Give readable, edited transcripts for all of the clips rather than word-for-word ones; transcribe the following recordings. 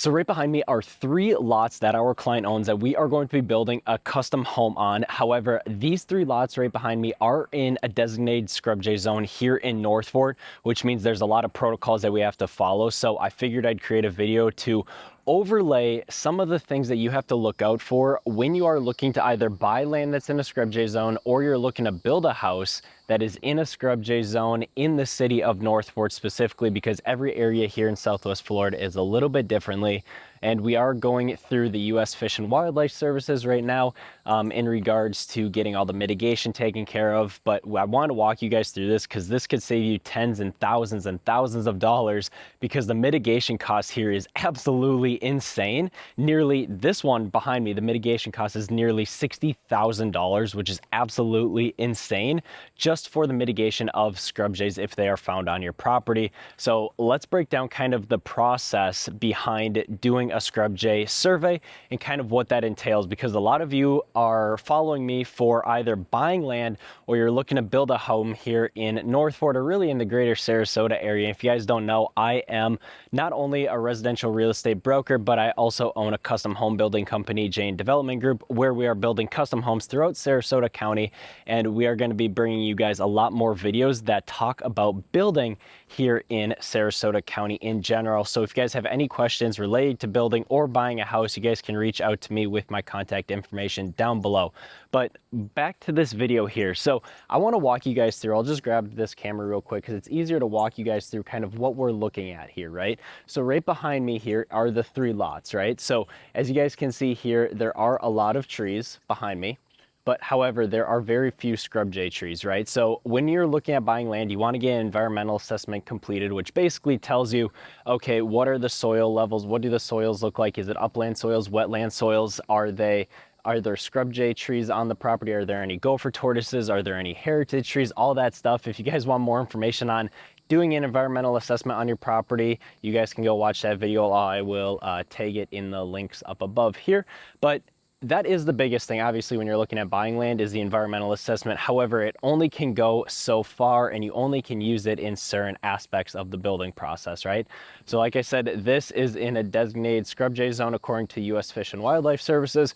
So right behind me are 3 lots that our client owns that we are going to be building a custom home on. However, these 3 lots right behind me are in a designated scrub J zone here in North Fort, which means there's a lot of protocols that we have to follow. So I figured I'd create a video to overlay some of the things that you have to look out for when you are looking to either buy land that's in a scrub J zone or you're looking to build a house that is in a scrub J zone in the city of North Fort specifically, because every area here in Southwest Florida is a little bit differently. And we are going through the U.S. Fish and Wildlife Services right now in regards to getting all the mitigation taken care of. But I want to walk you guys through this because this could save you tens and thousands of dollars, because the mitigation cost here is absolutely insane. Nearly, this one behind me, the mitigation cost is nearly $60,000, which is absolutely insane just for the mitigation of scrub jays if they are found on your property. So let's break down kind of the process behind doing a scrub jay survey and kind of what that entails, because a lot of you are following me for either buying land or you're looking to build a home here in North Fort or really in the greater Sarasota area. If you guys don't know, I am not only a residential real estate broker, but I also own a custom home building company, Jane Development Group, where we are building custom homes throughout Sarasota County. And we are going to be bringing you guys a lot more videos that talk about building here in Sarasota County in general. So if you guys have any questions related to building or buying a house, you guys can reach out to me with my contact information down below. But back to this video here. So I want to walk you guys through, I'll just grab this camera real quick because it's easier to walk you guys through kind of what we're looking at here, right? So right behind me here are the 3 lots, right? So as you guys can see here, there are a lot of trees behind me. But however, there are very few scrub jay trees, right? So when you're looking at buying land, you want to get an environmental assessment completed, which basically tells you, okay, what are the soil levels? What do the soils look like? Is it upland soils, wetland soils? Are there scrub jay trees on the property? Are there any gopher tortoises? Are there any heritage trees? All that stuff. If you guys want more information on doing an environmental assessment on your property, you guys can go watch that video. I will tag it in the links up above here. But that is the biggest thing, obviously, when you're looking at buying land, is the environmental assessment. However, it only can go so far and you only can use it in certain aspects of the building process, right? So like I said, this is in a designated scrub jay zone according to U.S. Fish and Wildlife Services,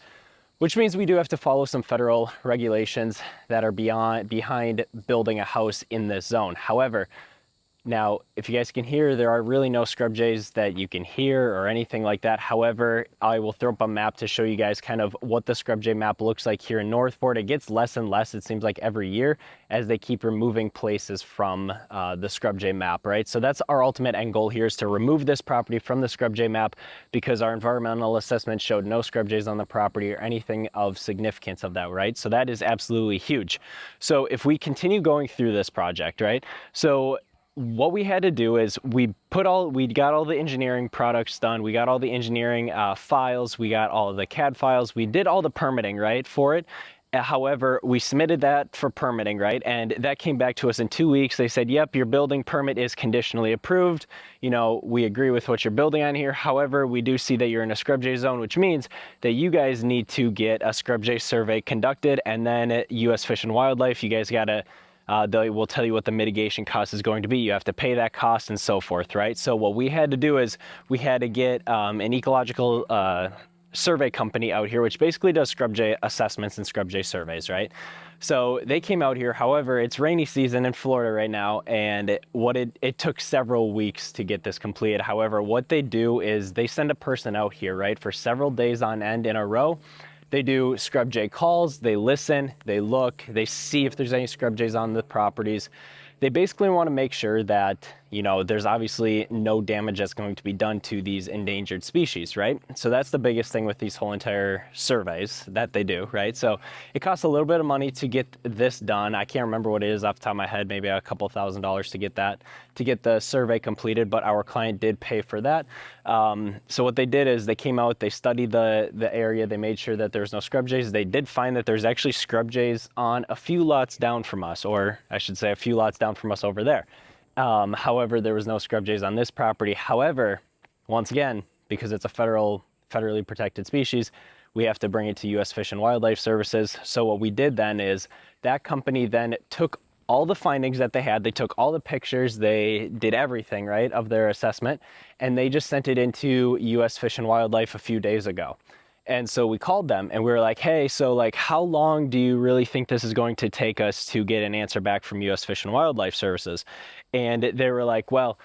which means we do have to follow some federal regulations that are behind building a house in this zone. However, now, if you guys can hear, there are really no scrub jays that you can hear or anything like that. However, I will throw up a map to show you guys kind of what the scrub jay map looks like here in North Fort. It gets less and less, it seems like, every year as they keep removing places from the scrub jay map, right? So that's our ultimate end goal here, is to remove this property from the scrub jay map, because our environmental assessment showed no scrub jays on the property or anything of significance of that, right? So that is absolutely huge. So if we continue going through this project, right? So what we had to do is we got all the engineering products done. We got all the engineering files. We got all of the CAD files. We did all the permitting, right, for it. However, we submitted that for permitting, right? And that came back to us in 2 weeks. They said, yep, your building permit is conditionally approved. You know, we agree with what you're building on here. However, we do see that you're in a scrub jay zone, which means that you guys need to get a scrub jay survey conducted. And then at U.S. Fish and Wildlife, you guys got to they will tell you what the mitigation cost is going to be. You have to pay that cost and so forth, right? So what we had to do is we had to get an ecological survey company out here, which basically does scrub jay assessments and scrub jay surveys, right? So they came out here. However, it's rainy season in Florida right now, and it took several weeks to get this completed. However, what they do is they send a person out here, right, for several days on end in a row. They do scrub jay calls, they listen, they look, they see if there's any scrub jays on the properties. They basically want to make sure that, you know, there's obviously no damage that's going to be done to these endangered species, right? So that's the biggest thing with these whole entire surveys that they do, right? So it costs a little bit of money to get this done. I can't remember what it is off the top of my head, maybe a couple $1,000s to get the survey completed, but our client did pay for that. So what they did is they came out, they studied the area, they made sure that there's no scrub jays. They did find that there's actually scrub jays on a few lots down from us, or I should say a few lots down from us over there. However, there was no scrub jays on this property. However, once again, because it's a federally protected species, we have to bring it to U.S. Fish and Wildlife Services. So what we did then is that company then took all the findings that they had. They took all the pictures, they did everything, right, of their assessment, and they just sent it into U.S. Fish and Wildlife a few days ago. And so we called them and we were like, hey, so like, how long do you really think this is going to take us to get an answer back from U.S. Fish and Wildlife Services? And they were like, well,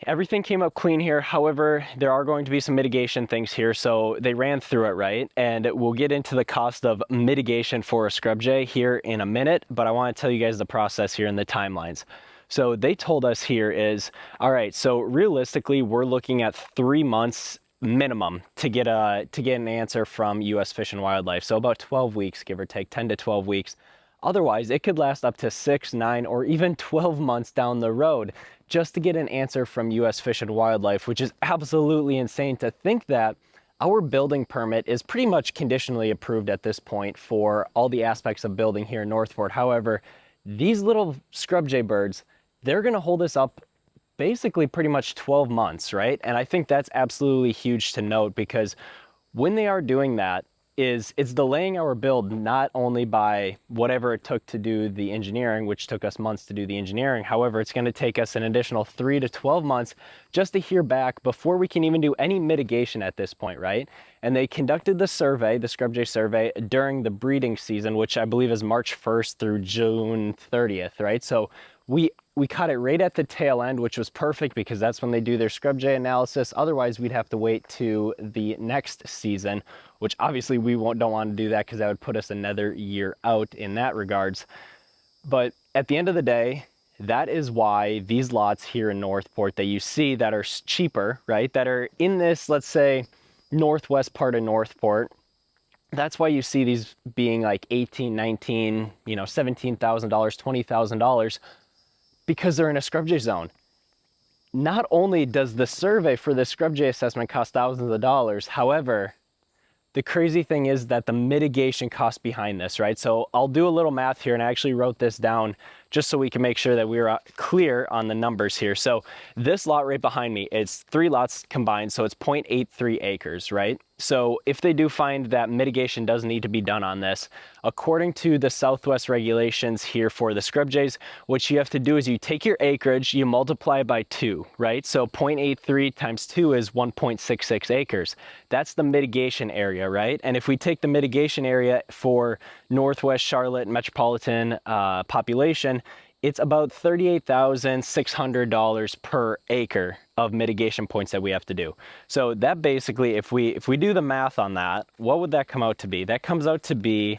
everything came up clean here. However, there are going to be some mitigation things here. So they ran through it, right? And we'll get into the cost of mitigation for a scrub jay here in a minute, but I want to tell you guys the process here and the timelines. So they told us here is, all right, so realistically, we're looking at 3 months minimum to get an answer from U.S. Fish and Wildlife. So about 12 weeks, give or take 10 to 12 weeks. Otherwise, it could last up to 6, 9, or even 12 months down the road just to get an answer from U.S. Fish and Wildlife, which is absolutely insane to think that our building permit is pretty much conditionally approved at this point for all the aspects of building here in North Fort. However, these little scrub jay birds, they're going to hold us up basically pretty much 12 months, right? And I think that's absolutely huge to note, because when they are doing that, it's delaying our build not only by whatever it took to do the engineering, which took us months to do the engineering. However, it's going to take us an additional 3 to 12 months just to hear back before we can even do any mitigation at this point, right? And they conducted the survey, the scrub jay survey, during the breeding season, which I believe is March 1st through June 30th, right? So we caught it right at the tail end, which was perfect because that's when they do their scrub jay analysis. Otherwise, we'd have to wait to the next season, which obviously we don't want to do that because that would put us another year out in that regards. But at the end of the day, that is why these lots here in Northport that you see that are cheaper, right, that are in this, let's say, northwest part of Northport, that's why you see these being like $18,000, $19,000, $17,000, $20,000, because they're in a scrub jay zone. Not only does the survey for the scrub jay assessment cost thousands of dollars, however, the crazy thing is that the mitigation cost behind this, right? So I'll do a little math here, and I actually wrote this down just so we can make sure that we're clear on the numbers here. So this lot right behind me, it's 3 lots combined, so it's 0.83 acres, right? So if they do find that mitigation does need to be done on this, according to the Southwest regulations here for the scrub jays, what you have to do is you take your acreage, you multiply by 2, right? So 0.83 times 2 is 1.66 acres. That's the mitigation area, right? And if we take the mitigation area for Northwest Charlotte metropolitan population, it's about $38,600 per acre of mitigation points that we have to do. So that basically, if we do the math on that, what would that come out to be? That comes out to be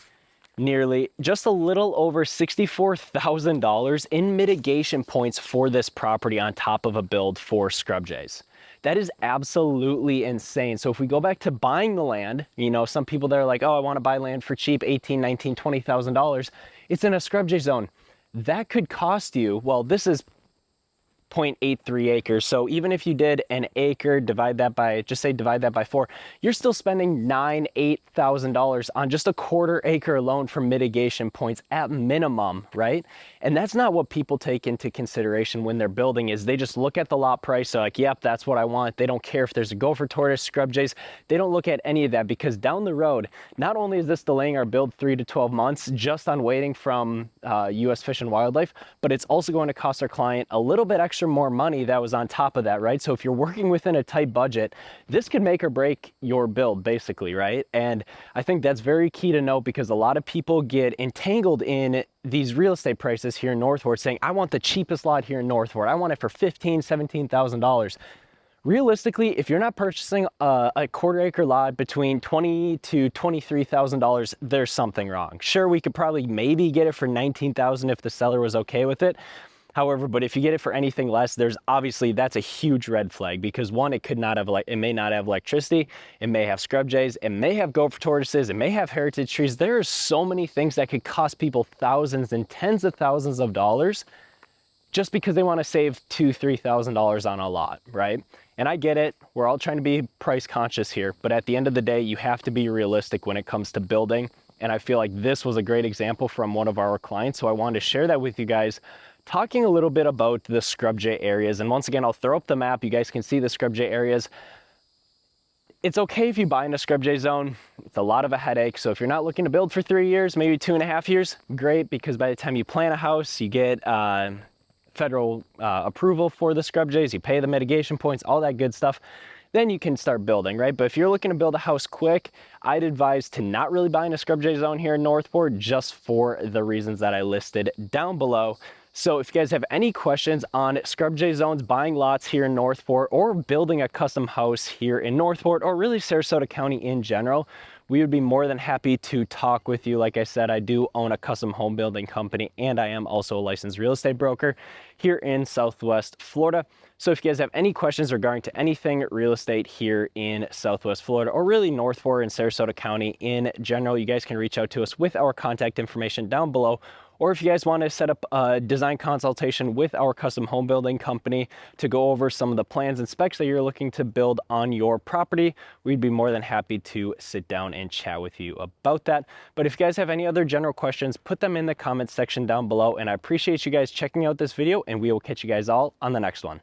nearly just a little over $64,000 in mitigation points for this property on top of a build for scrub jays. That is absolutely insane. So if we go back to buying the land, some people that are like, oh, I want to buy land for cheap, $18,000, $19,000, $20,000. It's in a scrub jay zone. That could cost you, well, this is 0.83 acres. So even if you did an acre, divide that by 4, you're still spending $9,000, $8,000 on just a quarter acre alone for mitigation points at minimum, right? And that's not what people take into consideration when they're building. Is they just look at the lot price, they're like, yep, that's what I want. They don't care if there's a gopher tortoise, scrub jays. They don't look at any of that, because down the road, not only is this delaying our build 3 to 12 months just on waiting from U.S. Fish and Wildlife, but it's also going to cost our client a little bit extra more money that was on top of that, right? So if you're working within a tight budget, this could make or break your build, basically, right? And I think that's very key to note, because a lot of people get entangled in these real estate prices here in Northport saying, I want the cheapest lot here in Northport. I want it for $15,000, $17,000. Realistically, if you're not purchasing a quarter acre lot between $20,000 to $23,000, there's something wrong. Sure, we could probably maybe get it for $19,000 if the seller was okay with it. However, but if you get it for anything less, that's a huge red flag, because one, it may not have electricity, it may have scrub jays, it may have gopher tortoises, it may have heritage trees. There are so many things that could cost people thousands and tens of thousands of dollars just because they want to save $2,000, $3,000 on a lot, right? And I get it, we're all trying to be price conscious here, but at the end of the day, you have to be realistic when it comes to building. And I feel like this was a great example from one of our clients, so I wanted to share that with you guys, talking a little bit about the scrub jay areas. And once again, I'll throw up the map. You guys can see the scrub jay areas. It's okay if you buy in a scrub jay zone. It's a lot of a headache. So if you're not looking to build for 3 years, maybe 2.5 years, great, because by the time you plan a house, you get federal approval for the scrub jays, you pay the mitigation points, all that good stuff, then you can start building, right? But if you're looking to build a house quick, I'd advise to not really buy in a scrub jay zone here in Northport, just for the reasons that I listed down below. So if you guys have any questions on scrub jay zones, buying lots here in Northport, or building a custom house here in Northport, or really Sarasota County in general, we would be more than happy to talk with you. Like I said, I do own a custom home building company, and I am also a licensed real estate broker here in Southwest Florida. So if you guys have any questions regarding to anything real estate here in Southwest Florida, or really Northport and Sarasota County in general, you guys can reach out to us with our contact information down below. Or if you guys want to set up a design consultation with our custom home building company to go over some of the plans and specs that you're looking to build on your property, we'd be more than happy to sit down and chat with you about that. But if you guys have any other general questions, put them in the comments section down below. And I appreciate you guys checking out this video, and we will catch you guys all on the next one.